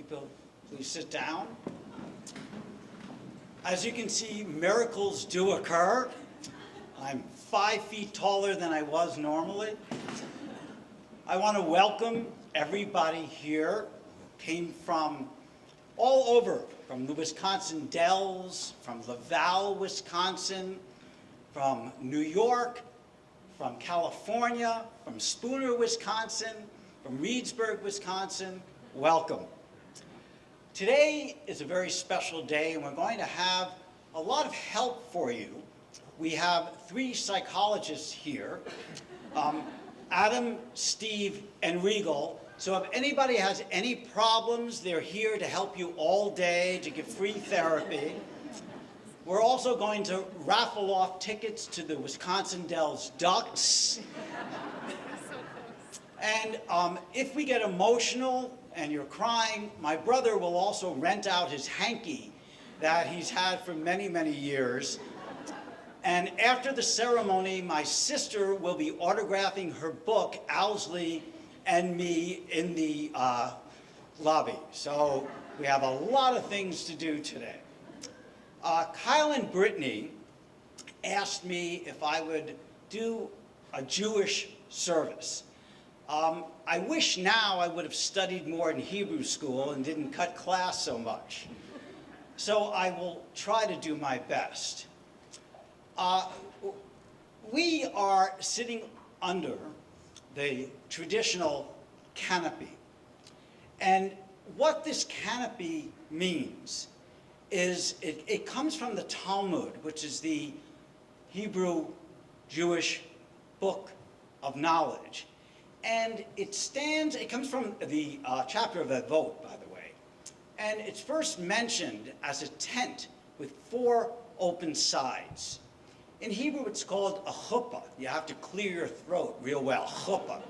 people please sit down. As you can see, miracles do occur. I'm 5 feet taller than I was normally. I want to welcome everybody here. Came from all over, from the Wisconsin Dells, from Laval, Wisconsin, from New York, from California, from Spooner, Wisconsin, from Reedsburg, Wisconsin. Welcome. Today is a very special day, and we're going to have a lot of help for you. We have 3 psychologists here, Adam, Steve, and Regal. So if anybody has any problems, they're here to help you all day, to give free therapy. We're also going to raffle off tickets to the Wisconsin Dells Ducks. And if we get emotional and you're crying, my brother will also rent out his hanky that he's had for many, many years. And after the ceremony, my sister will be autographing her book, Owsley and Me, in the lobby. So we have a lot of things to do today. Kyle and Brittany asked me if I would do a Jewish service. I wish now I would have studied more in Hebrew school and didn't cut class so much. So I will try to do my best. We are sitting under the traditional canopy. And what this canopy means is it comes from the Talmud, which is the Hebrew Jewish book of knowledge. And it comes from the chapter of Avot, by the way. And it's first mentioned as a tent with 4 open sides. In Hebrew, it's called a chuppah. You have to clear your throat real well, chuppah.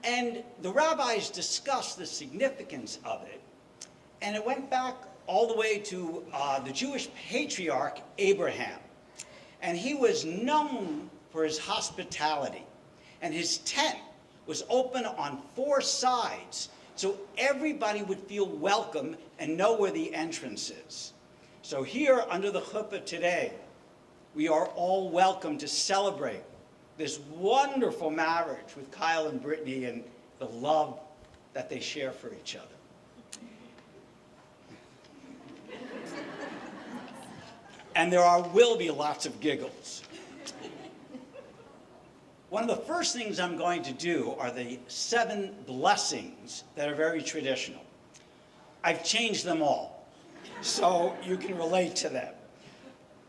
And the rabbis discussed the significance of it. And it went back all the way to the Jewish patriarch Abraham. And he was known for his hospitality. And his tent was open on 4 sides, so everybody would feel welcome and know where the entrance is. So here under the chuppah today, we are all welcome to celebrate this wonderful marriage with Kyle and Brittany and the love that they share for each other. And there will be lots of giggles. One of the first things I'm going to do are the 7 blessings that are very traditional. I've changed them all, so you can relate to them.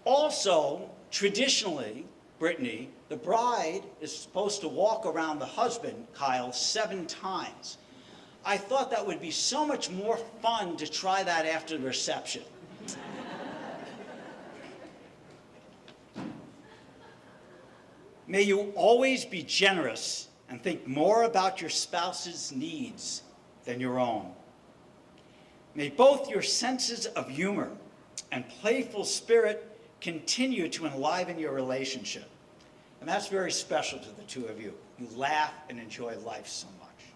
Also, traditionally, Brittany, the bride is supposed to walk around the husband, Kyle, 7 times. I thought that would be so much more fun to try that after the reception. May you always be generous and think more about your spouse's needs than your own. May both your senses of humor and playful spirit continue to enliven your relationship. And that's very special to the 2 of you. You laugh and enjoy life so much.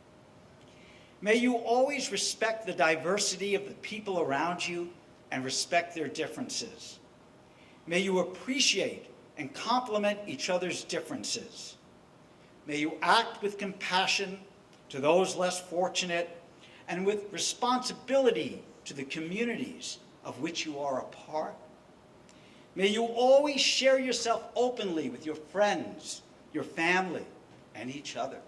May you always respect the diversity of the people around you and respect their differences. May you appreciate and complement each other's differences. May you act with compassion to those less fortunate and with responsibility to the communities of which you are a part. May you always share yourself openly with your friends, your family, and each other.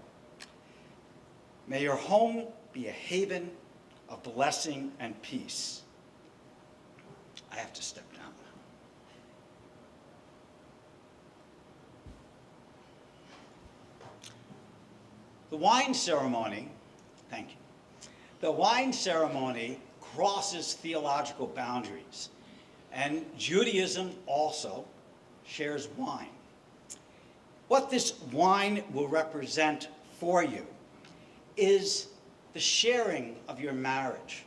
May your home be a haven of blessing and peace. I have to step down. The wine ceremony, thank you. The wine ceremony crosses theological boundaries, and Judaism also shares wine. What this wine will represent for you is the sharing of your marriage,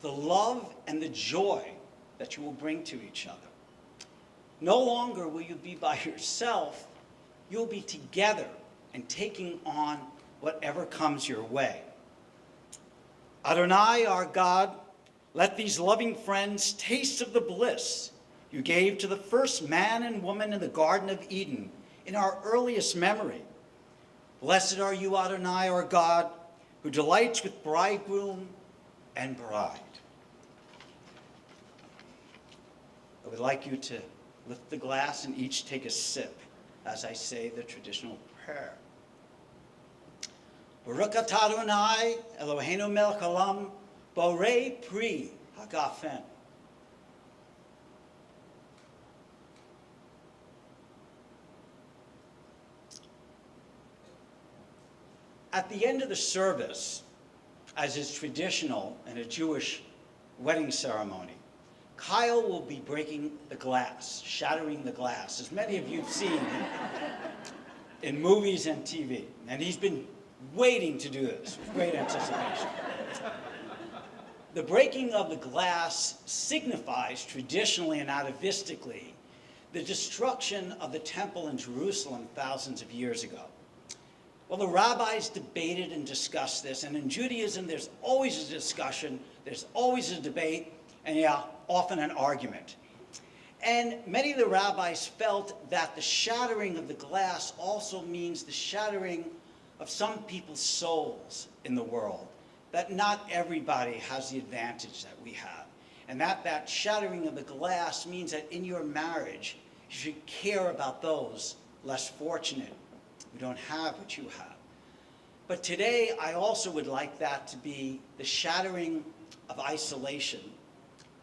the love and the joy that you will bring to each other. No longer will you be by yourself, you'll be together and taking on whatever comes your way. Adonai, our God, let these loving friends taste of the bliss you gave to the first man and woman in the Garden of Eden in our earliest memory. Blessed are you, Adonai, our God, who delights with bridegroom and bride. I would like you to lift the glass and each take a sip as I say the traditional prayer. Baruch atah Adonai, Eloheinu melech haolam, borei pri hagafen. At the end of the service, as is traditional in a Jewish wedding ceremony, Kyle will be breaking the glass, shattering the glass, as many of you have seen in movies and TV. And he's been waiting to do this with great anticipation. The breaking of the glass signifies traditionally and atavistically the destruction of the temple in Jerusalem thousands of years ago. Well, the rabbis debated and discussed this, and in Judaism there's always a discussion, there's always a debate, and often an argument. And many of the rabbis felt that the shattering of the glass also means the shattering of some people's souls in the world, that not everybody has the advantage that we have, and that shattering of the glass means that in your marriage, you should care about those less fortunate who don't have what you have. But today, I also would like that to be the shattering of isolation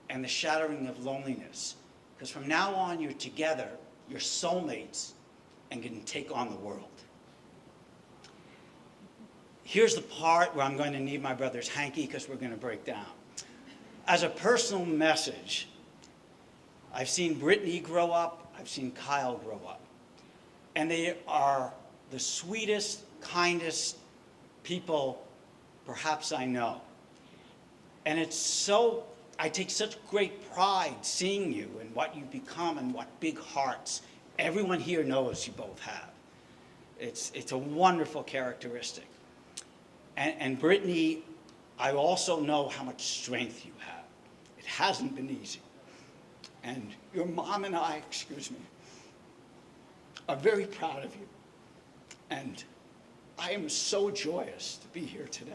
and the shattering of loneliness. Because from now on, you're together, you're soulmates, and can take on the world. Here's the part where I'm going to need my brother's hanky because we're going to break down. As a personal message, I've seen Brittany grow up, I've seen Kyle grow up. And they are the sweetest, kindest people perhaps I know. And it's so, I take such great pride seeing you and what you've become and what big hearts everyone here knows you both have. It's a wonderful characteristic. And Brittany, I also know how much strength you have. It hasn't been easy. And your mom and I, are very proud of you. And I am so joyous to be here today.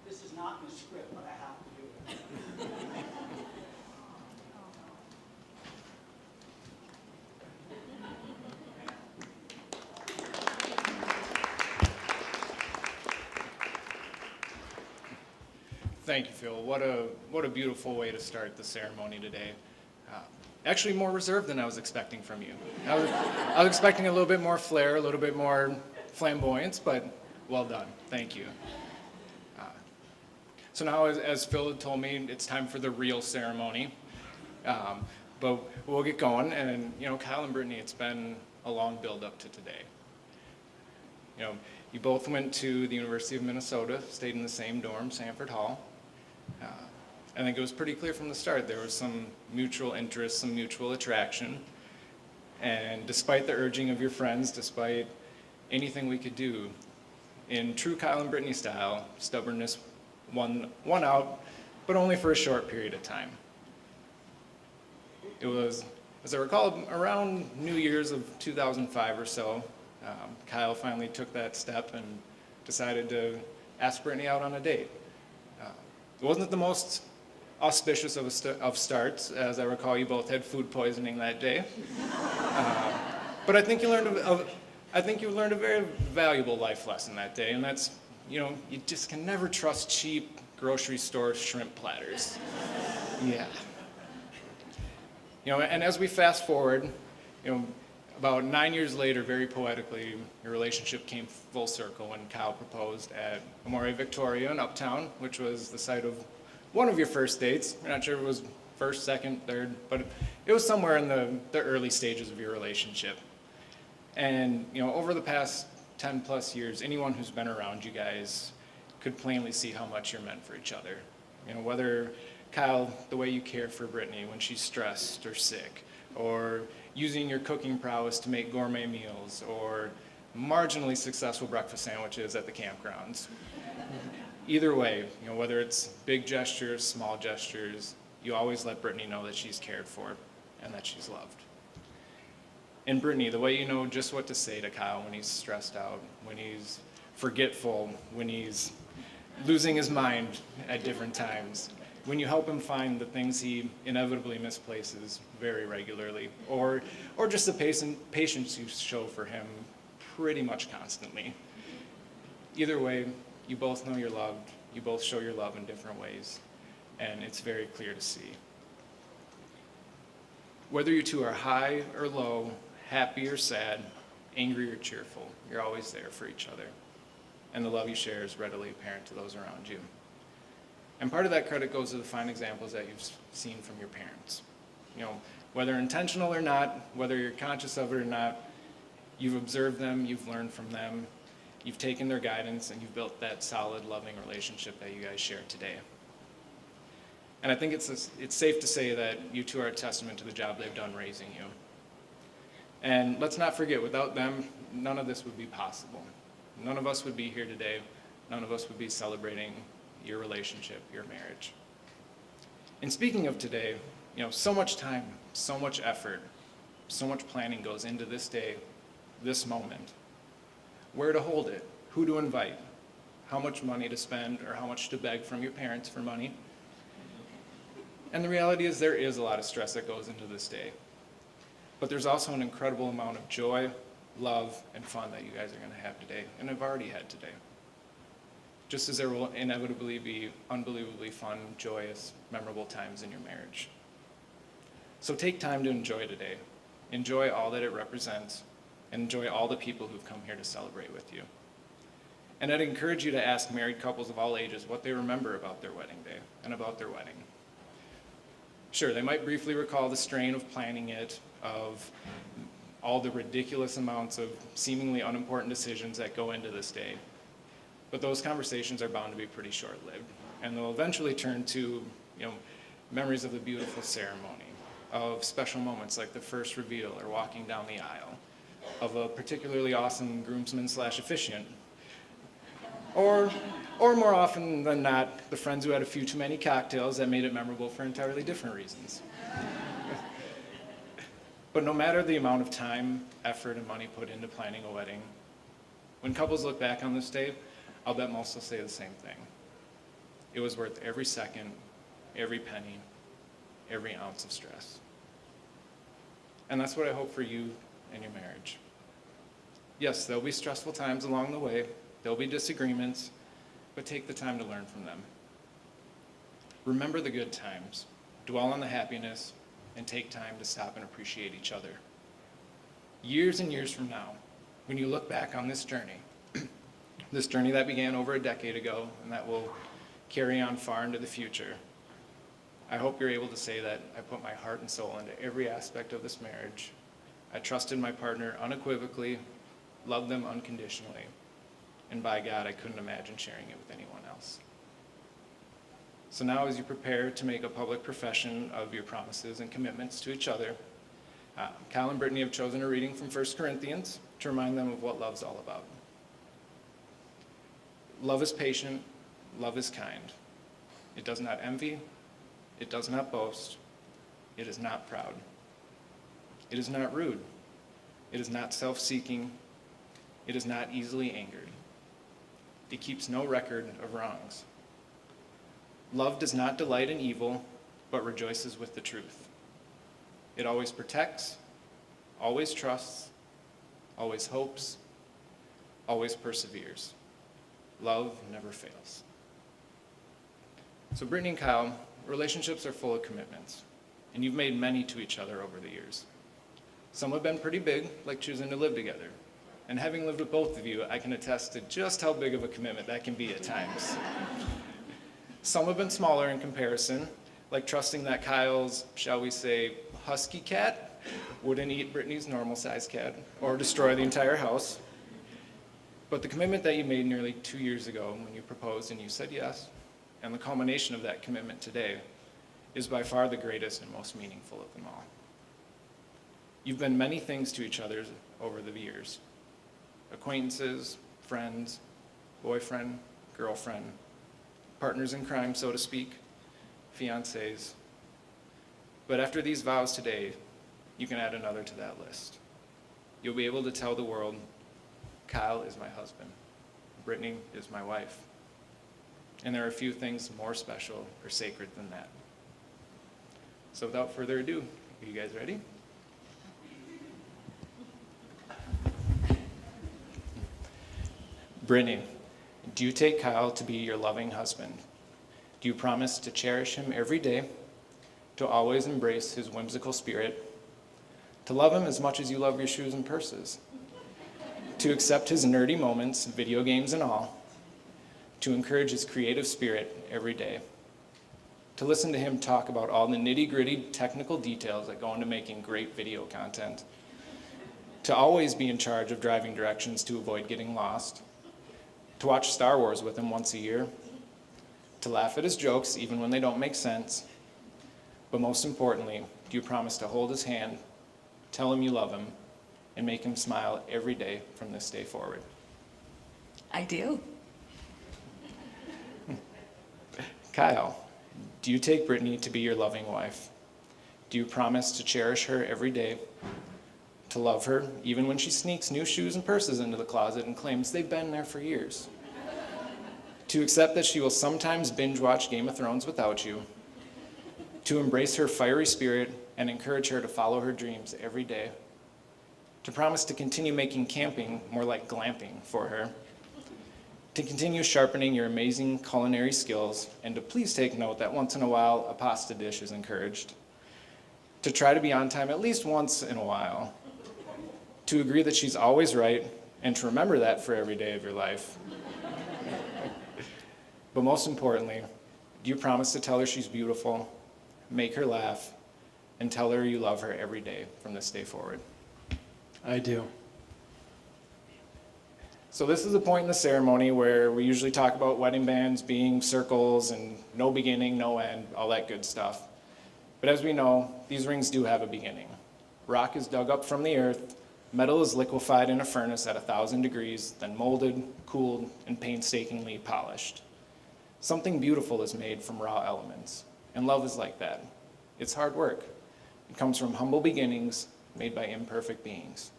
This is not in the script, but I have to do it. Thank you, Phil. What a beautiful way to start the ceremony today. Actually, more reserved than I was expecting from you. I was expecting a little bit more flair, a little bit more flamboyance, but well done. Thank you. So now, as Phil had told me, it's time for the real ceremony. But we'll get going. And Kyle and Brittany, it's been a long build up to today. You both went to the University of Minnesota, stayed in the same dorm, Sanford Hall. I think it was pretty clear from the start there was some mutual interest, some mutual attraction. And despite the urging of your friends, despite anything we could do, in true Kyle and Brittany style, stubbornness won out, but only for a short period of time. It was, as I recall, around New Year's of 2005 or so, Kyle finally took that step and decided to ask Brittany out on a date. It wasn't the most auspicious of starts. As I recall, you both had food poisoning that day. But I think you learned a very valuable life lesson that day, and that's, you just can never trust cheap grocery store shrimp platters. Yeah. And as we fast forward, about 9 years later, very poetically, your relationship came full circle when Kyle proposed at Amore Victoria in Uptown, which was the site of one of your first dates. I'm not sure if it was first, second, third, but it was somewhere in the early stages of your relationship. And over the past 10 plus years, anyone who's been around you guys could plainly see how much you're meant for each other. Whether Kyle, the way you care for Brittany when she's stressed or sick, or using your cooking prowess to make gourmet meals, or marginally successful breakfast sandwiches at the campgrounds. Either way, whether it's big gestures, small gestures, you always let Brittany know that she's cared for and that she's loved. And Brittany, the way you know just what to say to Kyle when he's stressed out, when he's forgetful, when he's losing his mind at different times, when you help him find the things he inevitably misplaces very regularly, or just the patience you show for him pretty much constantly. Either way, you both know you're loved, you both show your love in different ways, and it's very clear to see. Whether you two are high or low, happy or sad, angry or cheerful, you're always there for each other. And the love you share is readily apparent to those around you. And part of that credit goes to the fine examples that you've seen from your parents. Whether intentional or not, whether you're conscious of it or not, you've observed them, you've learned from them, you've taken their guidance, and you've built that solid, loving relationship that you guys share today. And I think it's safe to say that you two are a testament to the job they've done raising you. And let's not forget, without them, none of this would be possible. None of us would be here today. None of us would be celebrating your relationship, your marriage. And speaking of today, so much time, so much effort, so much planning goes into this day, this moment. Where to hold it, who to invite, how much money to spend, or how much to beg from your parents for money. And the reality is there is a lot of stress that goes into this day. But there's also an incredible amount of joy, love, and fun that you guys are going to have today, and have already had today. Just as there will inevitably be unbelievably fun, joyous, memorable times in your marriage. So take time to enjoy today. Enjoy all that it represents, and enjoy all the people who've come here to celebrate with you. And I'd encourage you to ask married couples of all ages what they remember about their wedding day and about their wedding. Sure, they might briefly recall the strain of planning it, of all the ridiculous amounts of seemingly unimportant decisions that go into this day. But those conversations are bound to be pretty short-lived, and they'll eventually turn to, memories of the beautiful ceremony, of special moments like the first reveal or walking down the aisle, of a particularly awesome groomsman/officiant, or more often than not, the friends who had a few too many cocktails that made it memorable for entirely different reasons. But no matter the amount of time, effort, and money put into planning a wedding, when couples look back on this day, I'll bet most will say the same thing. It was worth every second, every penny, every ounce of stress. And that's what I hope for you and your marriage. Yes, there'll be stressful times along the way, there'll be disagreements, but take the time to learn from them. Remember the good times, dwell on the happiness, and take time to stop and appreciate each other. Years and years from now, when you look back on this journey that began over a decade ago and that will carry on far into the future, I hope you're able to say that I put my heart and soul into every aspect of this marriage. I trusted my partner unequivocally, loved them unconditionally, and by God, I couldn't imagine sharing it with anyone else. So now as you prepare to make a public profession of your promises and commitments to each other, Kyle and Brittany have chosen a reading from 1 Corinthians to remind them of what love's all about. Love is patient, love is kind. It does not envy, it does not boast, it is not proud. It is not rude, it is not self-seeking, it is not easily angered. It keeps no record of wrongs. Love does not delight in evil, but rejoices with the truth. It always protects, always trusts, always hopes, always perseveres. Love never fails. So Brittany and Kyle, relationships are full of commitments, and you've made many to each other over the years. Some have been pretty big, like choosing to live together. And having lived with both of you, I can attest to just how big of a commitment that can be at times. Some have been smaller in comparison, like trusting that Kyle's, shall we say, husky cat wouldn't eat Brittany's normal-sized cat or destroy the entire house. But the commitment that you made nearly 2 years ago when you proposed and you said yes, and the culmination of that commitment today, is by far the greatest and most meaningful of them all. You've been many things to each other over the years. Acquaintances, friends, boyfriend, girlfriend, partners in crime, so to speak, fiancés. But after these vows today, you can add another to that list. You'll be able to tell the world, Kyle is my husband, Brittany is my wife. And there are a few things more special or sacred than that. So without further ado, are you guys ready? Brittany, do you take Kyle to be your loving husband? Do you promise to cherish him every day, to always embrace his whimsical spirit, to love him as much as you love your shoes and purses, to accept his nerdy moments, video games and all, to encourage his creative spirit every day, to listen to him talk about all the nitty-gritty technical details that go into making great video content, to always be in charge of driving directions to avoid getting lost, to watch Star Wars with him once a year, to laugh at his jokes even when they don't make sense, but most importantly, do you promise to hold his hand, tell him you love him, and make him smile every day from this day forward? I do. Kyle, do you take Brittany to be your loving wife? Do you promise to cherish her every day, to love her even when she sneaks new shoes and purses into the closet and claims they've been there for years? To accept that she will sometimes binge watch Game of Thrones without you? To embrace her fiery spirit and encourage her to follow her dreams every day? To promise to continue making camping more like glamping for her? To continue sharpening your amazing culinary skills, and to please take note that once in a while a pasta dish is encouraged? To try to be on time at least once in a while? To agree that she's always right, and to remember that for every day of your life? But most importantly, do you promise to tell her she's beautiful, make her laugh, and tell her you love her every day from this day forward? I do. So this is a point in the ceremony where we usually talk about wedding bands being circles and no beginning, no end, all that good stuff. But as we know, these rings do have a beginning. Rock is dug up from the earth, metal is liquefied in a furnace at 1,000 degrees, then molded, cooled, and painstakingly polished. Something beautiful is made from raw elements, and love is like that. It's hard work. It comes from humble beginnings made by imperfect beings.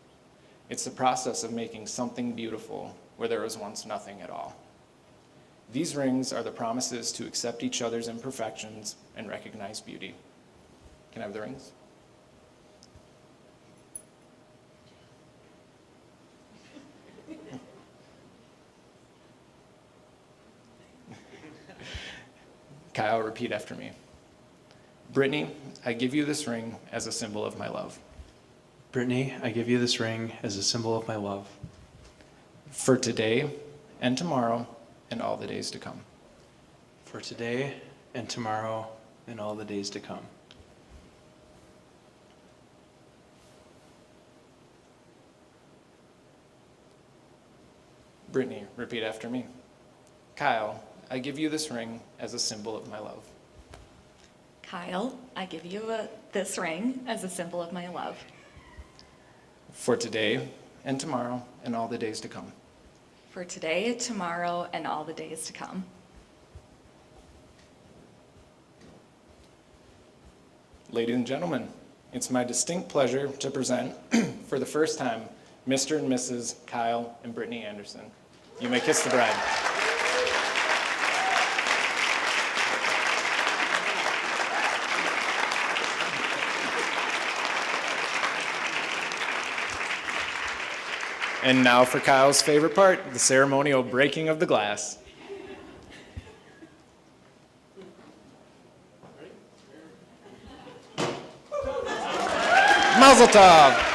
It's the process of making something beautiful where there was once nothing at all. These rings are the promises to accept each other's imperfections and recognize beauty. Can I have the rings? Kyle, repeat after me. Brittany, I give you this ring as a symbol of my love. Brittany, I give you this ring as a symbol of my love. For today and tomorrow and all the days to come. For today and tomorrow and all the days to come. Brittany, repeat after me. Kyle, I give you this ring as a symbol of my love. Kyle, I give you this ring as a symbol of my love. For today and tomorrow and all the days to come. For today, tomorrow, and all the days to come. Ladies and gentlemen, it's my distinct pleasure to present, for the first time, Mr. and Mrs. Kyle and Brittany Anderson. You may kiss the bride. And now for Kyle's favorite part, the ceremonial breaking of the glass. Mazel tov!